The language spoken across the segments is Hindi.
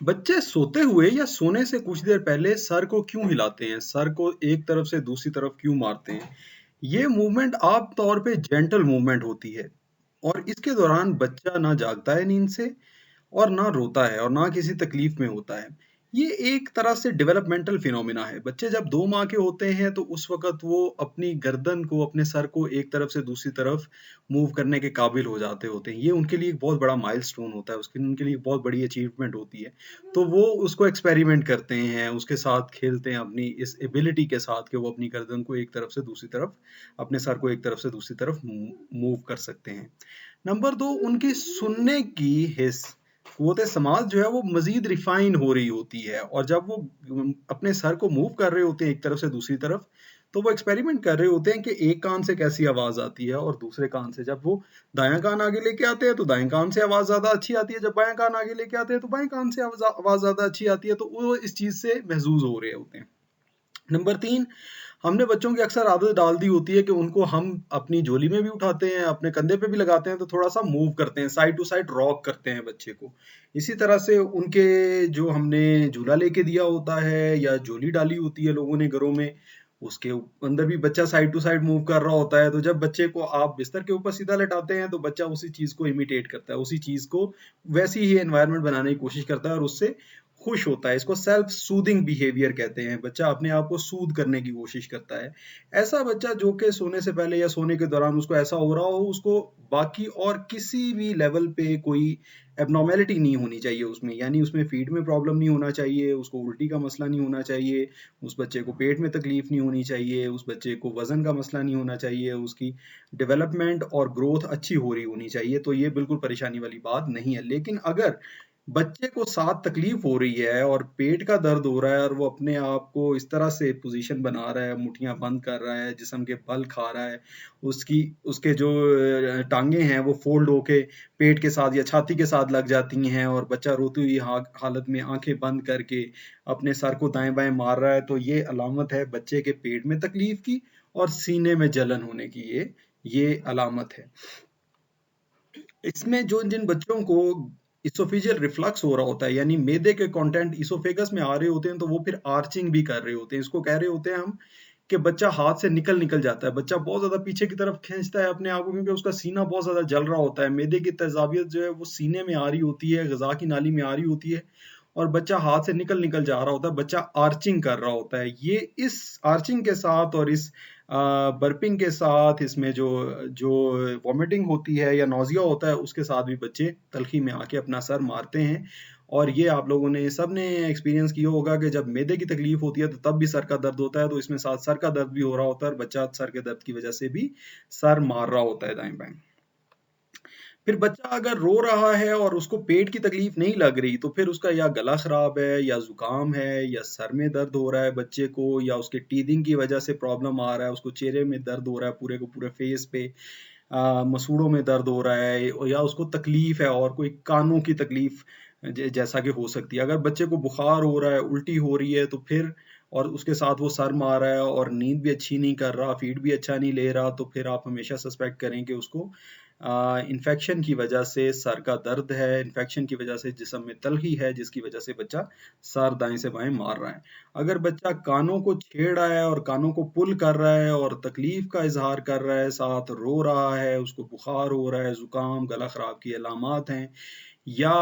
बच्चे सोते हुए या सोने से कुछ देर पहले सर को क्यों हिलाते हैं? सर को एक तरफ से दूसरी तरफ क्यों मारते हैं? ये मूवमेंट आम तौर पे जेंटल मूवमेंट होती है और इसके दौरान बच्चा ना जागता है नींद से और ना रोता है और ना किसी तकलीफ में होता है। ये एक तरह से डेवलपमेंटल फिनोमिना है। बच्चे जब 2 माह के होते हैं तो उस वक़्त वो अपनी गर्दन को, अपने सर को एक तरफ से दूसरी तरफ मूव करने के काबिल हो जाते होते हैं। ये उनके लिए एक बहुत बड़ा माइलस्टोन होता है, उसके उनके लिए एक बहुत बड़ी अचीवमेंट होती है। तो वो उसको एक्सपेरिमेंट करते हैं, उसके साथ खेलते हैं अपनी इस एबिलिटी के साथ कि वो अपनी गर्दन को एक तरफ से दूसरी तरफ, अपने सर को एक तरफ से दूसरी तरफ मूव कर सकते हैं। नंबर 2, उनकी सुनने की हिस्स, कुव्वत समाज जो है वो मज़ीद रिफ़ाइन हो रही होती है और जब वो अपने सर को मूव कर रहे होते हैं एक तरफ से दूसरी तरफ, तो वो एक्सपेरिमेंट कर रहे होते हैं कि एक कान से कैसी आवाज़ आती है और दूसरे कान से। जब वो दायाँ कान आगे लेके आते हैं तो दाएँ कान से आवाज़ ज़्यादा अच्छी आती है, जब बायाँ कान आगे लेके आते हैं तो बाएँ कान से आवाज़ ज़्यादा अच्छी आती है, तो वो इस चीज़ से महज़ूज़ हो रहे होते हैं। नंबर 3, हमने बच्चों की अक्सर आदत डाल दी होती है कि उनको हम अपनी झोली में भी उठाते हैं, अपने कंधे पे भी लगाते हैं, तो थोड़ा-सा मूव करते हैं, साइड टू साइड रॉक करते हैं बच्चे को। इसी तरह से उनके जो हमने झूला लेके दिया होता है या झोली डाली होती है लोगों ने घरों में, उसके अंदर भी बच्चा साइड टू साइड मूव कर रहा होता है, तो जब बच्चे को आप बिस्तर के ऊपर सीधा लेटाते हैं, तो बच्चा उसी चीज़ को इमिटेट करता है, उसी चीज़ को वैसी ही एनवायरनमेंट बनाने की कोशिश करता है और उससे खुश होता है। इसको सेल्फ सूदिंग बिहेवियर कहते हैं। बच्चा अपने आप को सूद करने की कोशिश करता है। ऐसा बच्चा जो कि सोने से पहले या सोने के दौरान उसको ऐसा हो रहा हो, उसको बाकी और किसी भी लेवल पे कोई एब्नॉर्मैलिटी नहीं होनी चाहिए उसमें। यानी उसमें फीड में प्रॉब्लम नहीं होना चाहिए, उसको उल्टी का मसला नहीं होना चाहिए, उस बच्चे को पेट में तकलीफ नहीं होनी चाहिए, उस बच्चे को वज़न का मसला नहीं होना चाहिए, उसकी डेवलपमेंट और ग्रोथ अच्छी हो रही होनी चाहिए। तो ये बिल्कुल परेशानी वाली बात नहीं है। लेकिन अगर बच्चे को साथ तकलीफ हो रही है और पेट का दर्द हो रहा है और वो अपने आप को इस तरह से पोजीशन बना रहा है, मुट्ठियाँ बंद कर रहा है, जिस्म के बल खा रहा है, उसकी उसके जो टाँगें हैं वो फ़ोल्ड होके पेट के साथ या छाती के साथ लग जाती हैं और बच्चा रोती हुई हालत में आँखें बंद करके अपने सर को दाएँ-बाएँ मार रहा है, तो ये अलामत है बच्चे के पेट में तकलीफ की और सीने में जलन होने की ये अलामत है। इसमें जो जिन बच्चों को इसोफेजियल रिफ्लक्स हो रहा होता है, यानी मैदे के कंटेंट इसोफेगस में आ रहे होते हैं, तो वो फिर आर्चिंग भी कर रहे होते हैं। इसको कह रहे होते हैं हम कि बच्चा हाथ से निकल जाता है। बच्चा बहुत ज़्यादा पीछे की तरफ खींचता है अपने आप को क्योंकि उसका सीना बहुत ज़्यादा जल रहा होता है। मैदे की तेज़ाबियत जो है वो सीने में आ रही होती है, ग़िज़ा की नाली में आ रही होती है और बच्चा हाथ से निकल जा रहा होता है। बच्चा आर्चिंग कर रहा होता है। ये इस आर्चिंग के साथ और इस बर्पिंग के साथ इसमें जो जो वॉमिटिंग होती है या नौज़िया होता है, उसके साथ भी बच्चे तल्ख़ी में आके अपना सर मारते हैं और ये आप लोगों ने सबने एक्सपीरियंस किया होगा कि जब मैदे की तकलीफ़ होती है, तो तब भी सर का दर्द होता है, तो इसमें साथ सर का दर्द भी हो रहा होता है और बच्चा सर के दर्द की वजह से भी सर मार रहा होता है दाएँ-बाएँ। फिर बच्चा अगर रो रहा है और उसको पेट की तकलीफ नहीं लग रही, तो फिर उसका या गला खराब है या ज़ुकाम है या सर में दर्द हो रहा है बच्चे को या उसके टीथिंग की वजह से प्रॉब्लम आ रहा है, उसको चेहरे में दर्द हो रहा है पूरे को पूरे फेस पे, मसूड़ों में दर्द हो रहा है या उसको तकलीफ है और कोई कानों की तकलीफ जैसा कि हो सकती है। अगर बच्चे को बुखार हो रहा है, उल्टी हो रही है, तो फिर और उसके साथ वो सर मार रहा है और नींद भी अच्छी नहीं कर रहा, फीड भी अच्छा नहीं ले रहा, तो फिर आप हमेशा सस्पेक्ट करें कि उसको इन्फेक्शन की वजह से सर का दर्द है, इन्फेक्शन की वजह से जिस्म में तलख़ी है, जिसकी वजह से बच्चा सर दाएँ से बाएँ मार रहा है। अगर बच्चा कानों को छेड़ रहा है और कानों को पुल कर रहा है और तकलीफ़ का इज़हार कर रहा है, साथ रो रहा है, उसको बुखार हो रहा है, ज़ुकाम, गला ख़राब की अलामात हैं या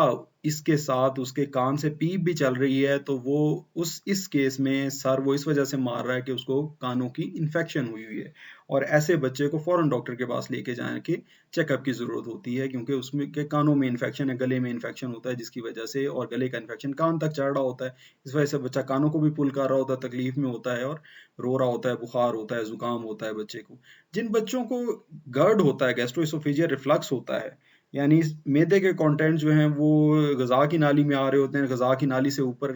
इसके साथ उसके कान से पीप भी चल रही है, तो वो इस केस में सर वो इस वजह से मार रहा है कि उसको कानों की इन्फेक्शन हुई हुई है और ऐसे बच्चे को फ़ौरन डॉक्टर के पास लेके जाके चेकअप की ज़रूरत होती है क्योंकि उसमें के कानों में इन्फेक्शन है, गले में इन्फेक्शन होता है जिसकी वजह से और गले का इन्फेक्शन कान तक चढ़ रहा होता है। इस वजह से बच्चा कानों को भी पुल कर रहा होता है, तकलीफ में होता है और रो रहा होता है, बुखार होता है, ज़ुकाम होता है बच्चे को। जिन बच्चों को GERD होता है, गैस्ट्रोएसोफेजियल रिफ्लक्स होता है, यानी मैदे के कंटेंट जो हैं वो ग़िज़ा की नाली में आ रहे होते हैं, ग़िज़ा की नाली से ऊपर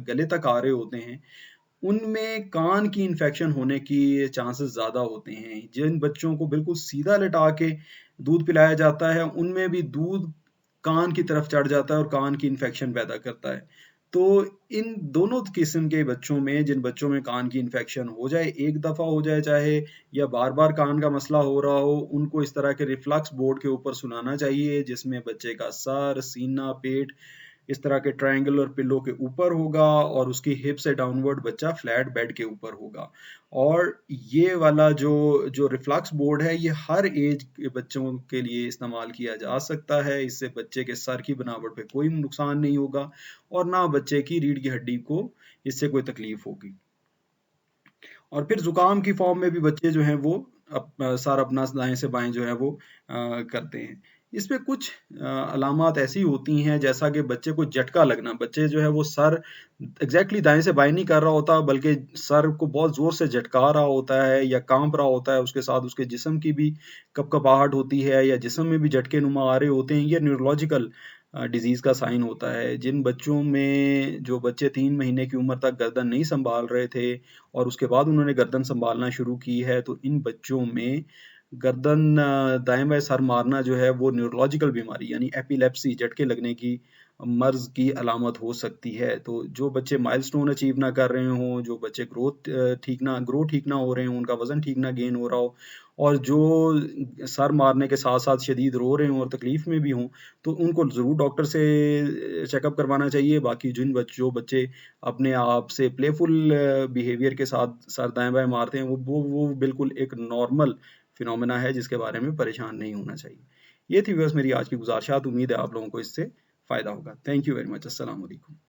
गले तक आ रहे होते हैं, उनमें कान की इन्फेक्शन होने की चांसेस ज़्यादा होते हैं। जिन बच्चों को बिल्कुल सीधा लिटा के दूध पिलाया जाता है, उनमें भी दूध कान की तरफ चढ़ जाता है और कान की इन्फेक्शन पैदा करता है। तो इन दोनों किस्म के बच्चों में, जिन बच्चों में कान की इन्फेक्शन हो जाए, एक दफ़ा हो जाए चाहे या बार-बार कान का मसला हो रहा हो, उनको इस तरह के रिफ्लक्स बोर्ड के ऊपर सुनाना चाहिए, जिसमें बच्चे का सर, सीना, पेट इस तरह के ट्रायंगुलर पिलो के ऊपर होगा और उसकी हिप से डाउनवर्ड बच्चा फ्लैट बेड के ऊपर होगा। और ये वाला जो जो रिफ्लक्स बोर्ड है ये हर एज के बच्चों के लिए इस्तेमाल किया जा सकता है। इससे बच्चे के सर की बनावट पे कोई नुकसान नहीं होगा और ना बच्चे की रीढ़ की हड्डी को इससे कोई तकलीफ होगी। और फिर जुकाम की फॉर्म में भी बच्चे जो हैं वो सर अपना दाएं से बाएं जो है वो करते हैं। इसमें कुछ अलामात ऐसी होती हैं जैसा कि बच्चे को झटका लगना, बच्चे जो है वो सर एग्जैक्टली दाएं से बाएं नहीं कर रहा होता बल्कि सर को बहुत जोर से झटका रहा होता है या कांप रहा होता है, उसके साथ उसके जिस्म की भी कपकपाहट होती है या जिस्म में भी झटके नुमा आ रहे होते हैं। ये न्यूरोलॉजिकल डिजीज का साइन होता है। जिन बच्चों में जो बच्चे 3 महीने की उम्र तक गर्दन नहीं संभाल रहे थे और उसके बाद उन्होंने गर्दन संभालना शुरू की है, तो इन बच्चों में गर्दन दाएं बाएं सर मारना जो है वो न्यूरोलॉजिकल बीमारी यानी एपिलेप्सी, झटके लगने की मर्ज की अलामत हो सकती है। तो जो बच्चे माइलस्टोन अचीव ना कर रहे हों, जो बच्चे ग्रो ठीक ना हो रहे हों, उनका वजन ठीक ना गेन हो रहा हो और जो सर मारने के साथ साथ शदीद रो रहे हों और तकलीफ में भी हों, तो उनको ज़रूर डॉक्टर से चेकअप करवाना चाहिए। बाकी जो बच्चे अपने आप से प्लेफुल बिहेवियर के साथ सर दाएं-बाएं मारते हैं, वो बिल्कुल एक नॉर्मल फिनोमेना है जिसके बारे में परेशान नहीं होना चाहिए। ये थी बस मेरी आज की गुज़ारिशात। उम्मीद है आप लोगों को इससे फ़ायदा होगा। Thank you very much. अस्सलाम वालेकुम।